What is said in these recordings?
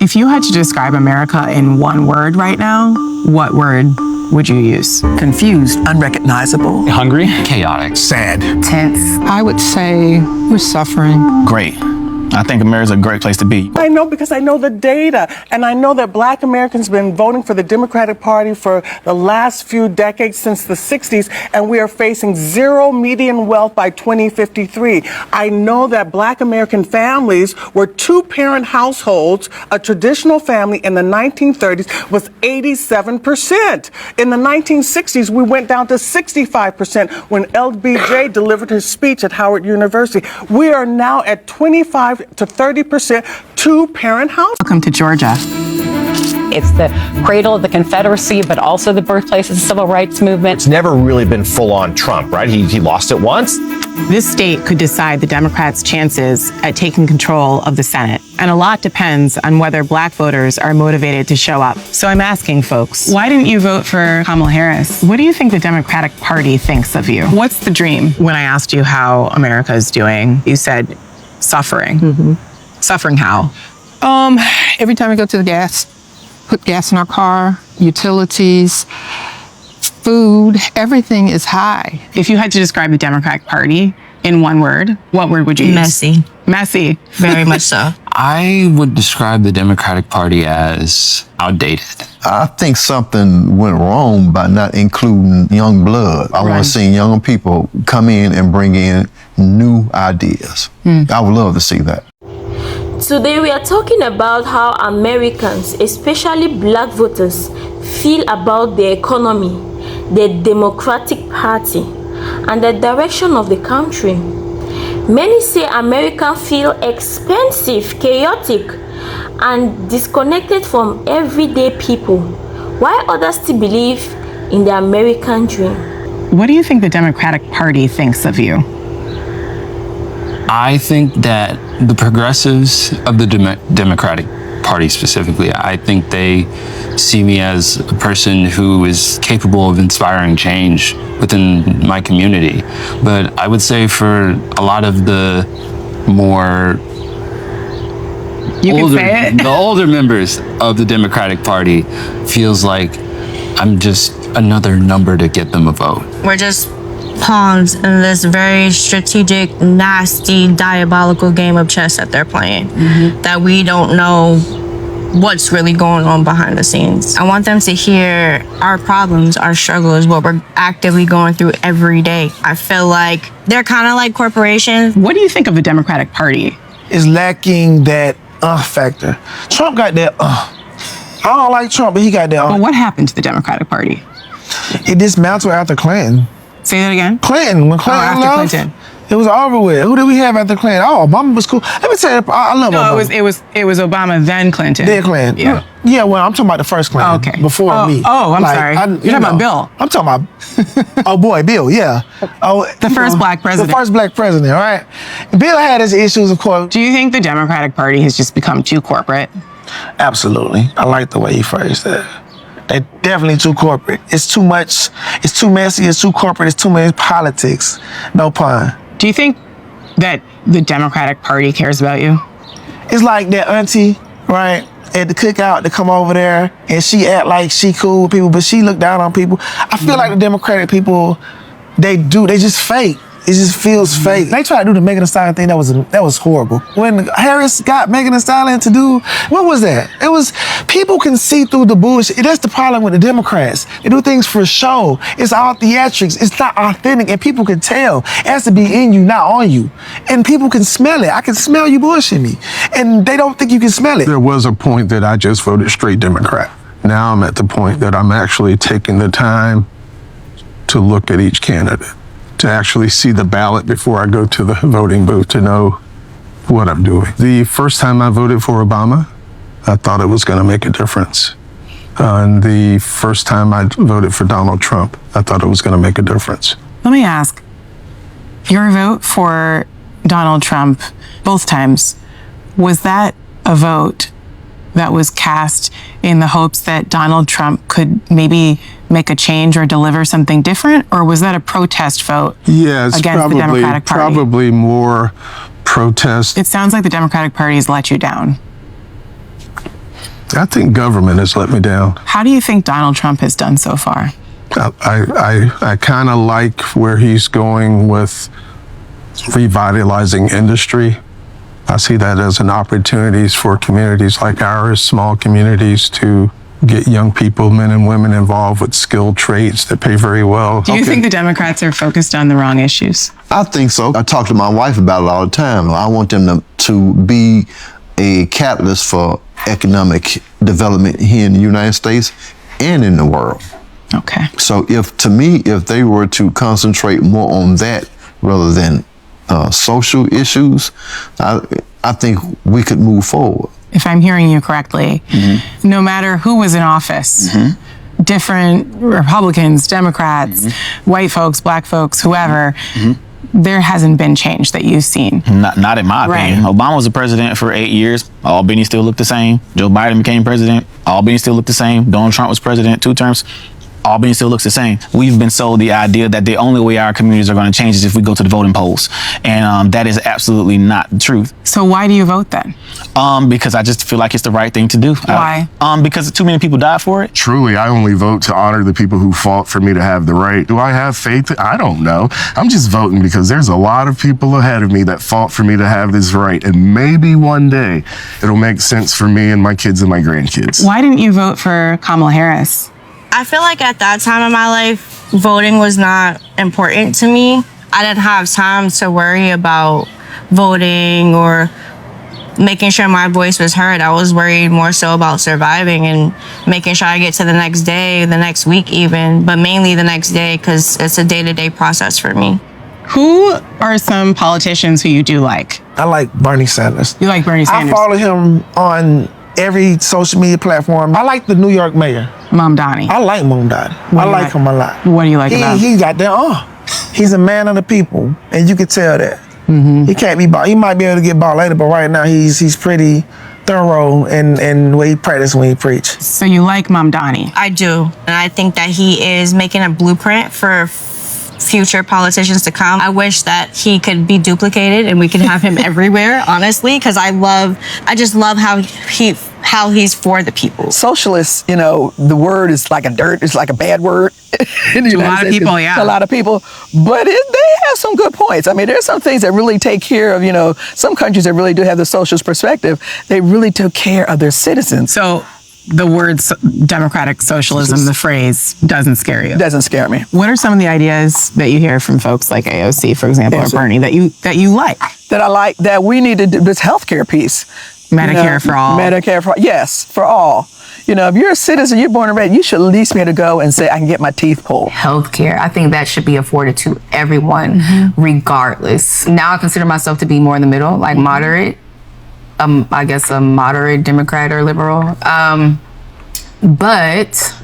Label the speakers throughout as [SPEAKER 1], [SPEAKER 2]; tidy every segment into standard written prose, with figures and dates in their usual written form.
[SPEAKER 1] If you had to describe America in one word right now, what word would you use?
[SPEAKER 2] Confused, unrecognizable.
[SPEAKER 3] Hungry, chaotic,
[SPEAKER 4] sad,
[SPEAKER 1] Tense.
[SPEAKER 5] I would say we're suffering.
[SPEAKER 3] great. I think America's a great place to be.
[SPEAKER 6] I know because I know the data, and I know that Black Americans have been voting for the Democratic Party for the last few decades since the 60s, and we are facing zero median wealth by 2053. I know that Black American families were two-parent households. A traditional family in the 1930s was 87%. In the 1960s, we went down to 65% when LBJ delivered his speech at Howard University. We are now at 25 to 30% two-parent households.
[SPEAKER 1] Welcome to Georgia.
[SPEAKER 7] It's the cradle of the Confederacy, but also the birthplace of the Civil Rights Movement.
[SPEAKER 4] It's never really been full-on Trump, right? He lost it once.
[SPEAKER 1] This state could decide the Democrats' chances at taking control of the Senate. And a lot depends on whether Black voters are motivated to show up. So I'm asking folks, why didn't you vote for Kamala Harris? What do you think the Democratic Party thinks of you? What's the dream? When I asked you how America is doing, you said suffering. Suffering how?
[SPEAKER 5] Every time we go to the gas, put gas in our car, utilities, food, everything is high.
[SPEAKER 1] If you had to describe the Democratic Party in one word, what word would you use?
[SPEAKER 8] Messy.
[SPEAKER 1] Messy.
[SPEAKER 8] Very much so.
[SPEAKER 3] I would describe the Democratic Party as outdated.
[SPEAKER 9] I think something went wrong by not including young blood. I want to see young people come in and bring in new ideas. I would love to see that.
[SPEAKER 8] Today we are talking about how Americans, especially Black voters, feel about the economy, the Democratic Party, and the direction of the country. Many say Americans feel expensive, chaotic, and disconnected from everyday people, while others still believe in the American dream.
[SPEAKER 1] What do you think the Democratic Party thinks of you?
[SPEAKER 3] I think that the progressives of the Democratic Party specifically, I think they see me as a person who is capable of inspiring change within my community. But I would say for a lot of the more the older members of the Democratic Party feels like I'm just another number to get them a vote.
[SPEAKER 8] We're just pawns in this very strategic, nasty, diabolical game of chess that they're playing, that we don't know what's really going on behind the scenes. I want them to hear our problems, our struggles, what we're actively going through every day. I feel like they're kind of like corporations.
[SPEAKER 1] What do you think of the Democratic Party?
[SPEAKER 10] Is lacking that factor. Trump got that I don't like Trump, but he got that
[SPEAKER 1] Well, what happened to the Democratic Party?
[SPEAKER 10] It dismantled after Clinton.
[SPEAKER 1] Say that again?
[SPEAKER 10] Clinton. When Clinton
[SPEAKER 1] after
[SPEAKER 10] left,
[SPEAKER 1] Clinton.
[SPEAKER 10] it was over with. Who did we have after Clinton? Oh, Obama was cool. Let me tell you, I love Obama.
[SPEAKER 1] It was Obama, then Clinton.
[SPEAKER 10] Then Clinton.
[SPEAKER 1] Yeah.
[SPEAKER 10] Yeah, well, I'm talking about the first Clinton.
[SPEAKER 1] Oh, okay.
[SPEAKER 10] Before me.
[SPEAKER 1] Oh, I'm sorry. You're talking about Bill.
[SPEAKER 10] I'm talking about, oh boy, Bill, yeah. Oh,
[SPEAKER 1] The first Black president.
[SPEAKER 10] The first Black president, all right? Bill had his issues, of course.
[SPEAKER 1] Do you think the Democratic Party has just become too corporate?
[SPEAKER 10] Absolutely. I like the way he phrased that. They're definitely too corporate. It's too much. It's too messy. It's too corporate. It's too many politics. No pun.
[SPEAKER 1] Do you think that the Democratic Party cares about you?
[SPEAKER 10] It's like that auntie, right, at the cookout to come over there and she act like she cool with people, but she look down on people. I feel like the Democratic people, they just fake. It just feels fake. They tried to do the Megan Thee Stallion thing. That was horrible. When Harris got Megan Thee Stallion to do, what was that? It was, people can see through the bullshit. That's the problem with the Democrats. They do things for show. It's all theatrics. It's not authentic, and people can tell. It has to be in you, not on you. And people can smell it. I can smell you bullshitting me. And they don't think you can smell it.
[SPEAKER 11] There was a point that I just voted straight Democrat. Now I'm at the point that I'm actually taking the time to look at each candidate, to actually see the ballot before I go to the voting booth to know what I'm doing. The first time I voted for Obama, I thought it was going to make a difference. And the first time I voted for Donald Trump, I thought it was going to make a difference.
[SPEAKER 1] Let me ask, your vote for Donald Trump both times, was that a vote that was cast in the hopes that Donald Trump could maybe make a change or deliver something different? Or was that a protest vote against the Democratic Party?
[SPEAKER 11] Probably more protest.
[SPEAKER 1] It sounds like the Democratic Party has let you down.
[SPEAKER 11] I think government has let me down.
[SPEAKER 1] How do you think Donald Trump has done so far?
[SPEAKER 11] I kind of like where he's going with revitalizing industry. I see that as an opportunity for communities like ours, small communities, to get young people, men and women, involved with skilled trades that pay very well.
[SPEAKER 1] Do you think the Democrats are focused on the wrong issues?
[SPEAKER 9] I think so. I talk to my wife about it all the time. I want them to be a catalyst for economic development here in the United States and in the world.
[SPEAKER 1] Okay.
[SPEAKER 9] So if they were to concentrate more on that rather than social issues, I think we could move forward.
[SPEAKER 1] If I'm hearing you correctly, no matter who was in office, different Republicans, Democrats, white folks, black folks, whoever, there hasn't been change that you've seen.
[SPEAKER 12] Not in my opinion. Obama was the president for 8 years. Albany still looked the same. Joe Biden became president. Albany still looked the same. Donald Trump was president 2 terms. Albany still looks the same. We've been sold the idea that the only way our communities are going to change is if we go to the voting polls. And that is absolutely not the truth.
[SPEAKER 1] So why do you vote then?
[SPEAKER 12] Because I just feel like it's the right thing to do.
[SPEAKER 1] Why?
[SPEAKER 12] Because too many people died for it.
[SPEAKER 13] Truly, I only vote to honor the people who fought for me to have the right. Do I have faith? I don't know. I'm just voting because there's a lot of people ahead of me that fought for me to have this right. And maybe one day it'll make sense for me and my kids and my grandkids.
[SPEAKER 1] Why didn't you vote for Kamala Harris?
[SPEAKER 14] I feel like at that time in my life, voting was not important to me. I didn't have time to worry about voting or making sure my voice was heard. I was worried more so about surviving and making sure I get to the next day, the next week even, but mainly the next day because it's a day-to-day process for me.
[SPEAKER 1] Who are some politicians who you do like?
[SPEAKER 10] I like Bernie Sanders.
[SPEAKER 1] You like Bernie Sanders?
[SPEAKER 10] I follow him on every social media platform. I like the New York mayor.
[SPEAKER 1] Mamdani.
[SPEAKER 10] I like Mamdani. I like him a lot.
[SPEAKER 1] What do you like about him?
[SPEAKER 10] He got that, he's a man of the people, and you can tell that. He can't be bought. He might be able to get bought later, but right now he's pretty thorough in the way he practices when he preach.
[SPEAKER 1] So you like Mamdani?
[SPEAKER 14] I do, and I think that he is making a blueprint for future politicians to come. I wish that he could be duplicated and we could have him everywhere, honestly, because I just love how he's for the people.
[SPEAKER 2] Socialists, the word is like it's like a bad word.
[SPEAKER 1] To a lot of people, yeah.
[SPEAKER 2] To a lot of people. But they have some good points. I mean, there's some things that really take care of, some countries that really do have the socialist perspective. They really took care of their citizens.
[SPEAKER 1] So the word democratic socialism, the phrase, doesn't scare you?
[SPEAKER 2] Doesn't scare me.
[SPEAKER 1] What are some of the ideas that you hear from folks like AOC, for example, or Bernie, that you like?
[SPEAKER 2] That I like, that we need to do this healthcare piece.
[SPEAKER 1] Medicare for all.
[SPEAKER 2] Medicare for all. Yes, for all. If you're a citizen, you're born and raised, you should at least be able to go and say, I can get my teeth pulled.
[SPEAKER 15] Healthcare, I think that should be afforded to everyone, regardless. Now I consider myself to be more in the middle, like moderate. I guess a moderate Democrat or liberal. But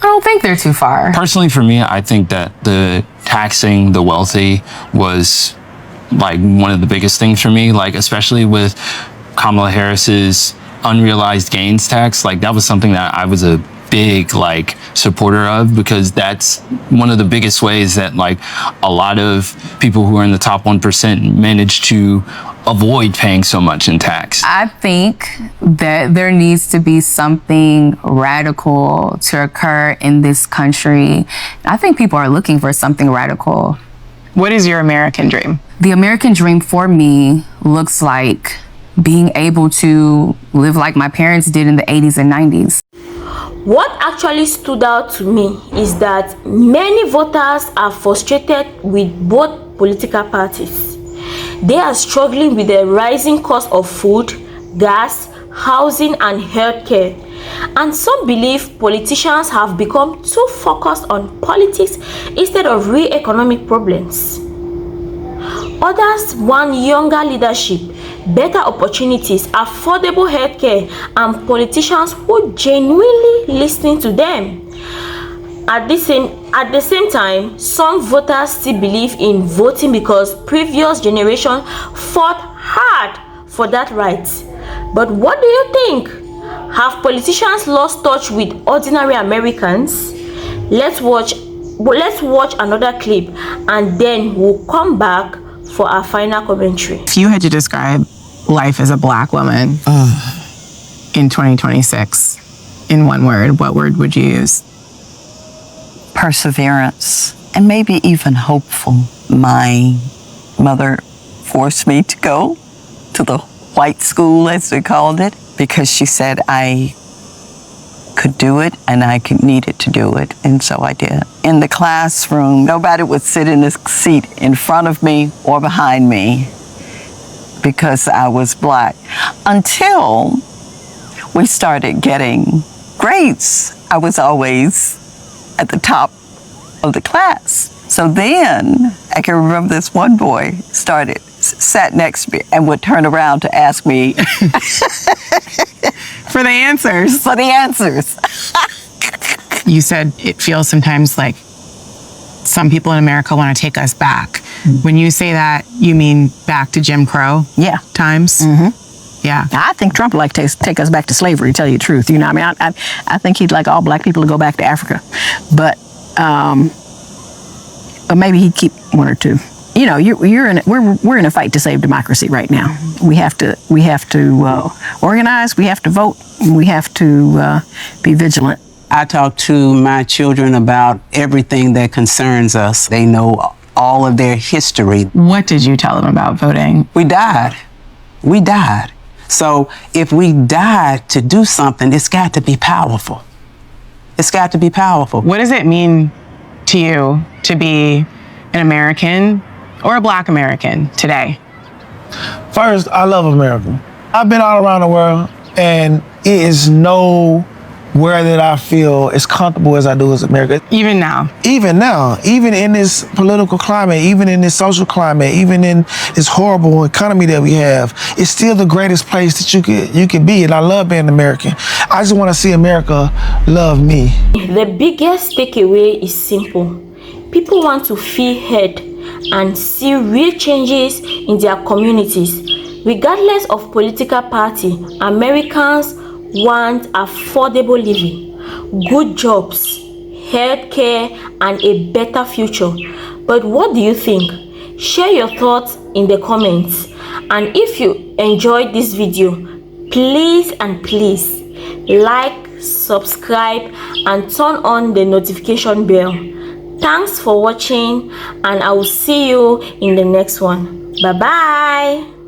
[SPEAKER 15] I don't think they're too far.
[SPEAKER 3] Personally, for me, I think that the taxing the wealthy was like one of the biggest things for me, like especially with Kamala Harris's unrealized gains tax. Like that was something that I was a big supporter of, because that's one of the biggest ways that a lot of people who are in the top 1% manage to avoid paying so much in tax.
[SPEAKER 15] I think that there needs to be something radical to occur in this country. I think people are looking for something radical.
[SPEAKER 1] What is your American dream?
[SPEAKER 15] The American dream for me looks like being able to live like my parents did in the 80s and 90s.
[SPEAKER 8] What actually stood out to me is that many voters are frustrated with both political parties. They are struggling with the rising cost of food, gas, housing, and healthcare. And some believe politicians have become too focused on politics instead of real economic problems. Others want younger leadership, better opportunities, affordable healthcare, and politicians who genuinely listen to them. At the same time, some voters still believe in voting because previous generation fought hard for that right. But what do you think? Have politicians lost touch with ordinary Americans? Let's watch another clip and then we'll come back for our final commentary.
[SPEAKER 1] If you had to describe life as a Black woman, in 2026? In one word, what word would you use?
[SPEAKER 16] Perseverance, and maybe even hopeful. My mother forced me to go to the white school, as they called it, because she said I could do it and I needed to do it, and so I did. In the classroom, nobody would sit in a seat in front of me or behind me because I was Black, until we started getting grades. I was always at the top of the class. So then I can remember this one boy sat next to me and would turn around to ask me
[SPEAKER 1] for the answers.
[SPEAKER 16] For the answers.
[SPEAKER 1] You said it feels sometimes like some people in America want to take us back. When you say that, you mean back to Jim Crow times? Yeah.
[SPEAKER 17] I think Trump would like to take us back to slavery, to tell you the truth. You know, I mean, I think he'd like all Black people to go back to Africa. But maybe he'd keep one or two. You know, we're in a fight to save democracy right now. We have to organize. We have to vote. We have to be vigilant.
[SPEAKER 18] I talk to my children about everything that concerns us. They know all of their history.
[SPEAKER 1] What did you tell them about voting?
[SPEAKER 18] We died. We died. So if we died to do something, it's got to be powerful. It's got to be powerful.
[SPEAKER 1] What does it mean to you to be an American or a Black American today?
[SPEAKER 10] First, I love America. I've been all around the world, and it is nowhere that I feel as comfortable as I do as America.
[SPEAKER 1] Even now?
[SPEAKER 10] Even now. Even in this political climate, even in this social climate, even in this horrible economy that we have, it's still the greatest place that you could be, and I love being American. I just want to see America love me.
[SPEAKER 8] The biggest takeaway is simple. People want to feel heard and see real changes in their communities. Regardless of political party, Americans want affordable living, good jobs, healthcare, and a better future. But what do you think? Share your thoughts in the comments. And if you enjoyed this video, please like, subscribe, and turn on the notification bell. Thanks for watching, and I will see you in the next one. Bye bye.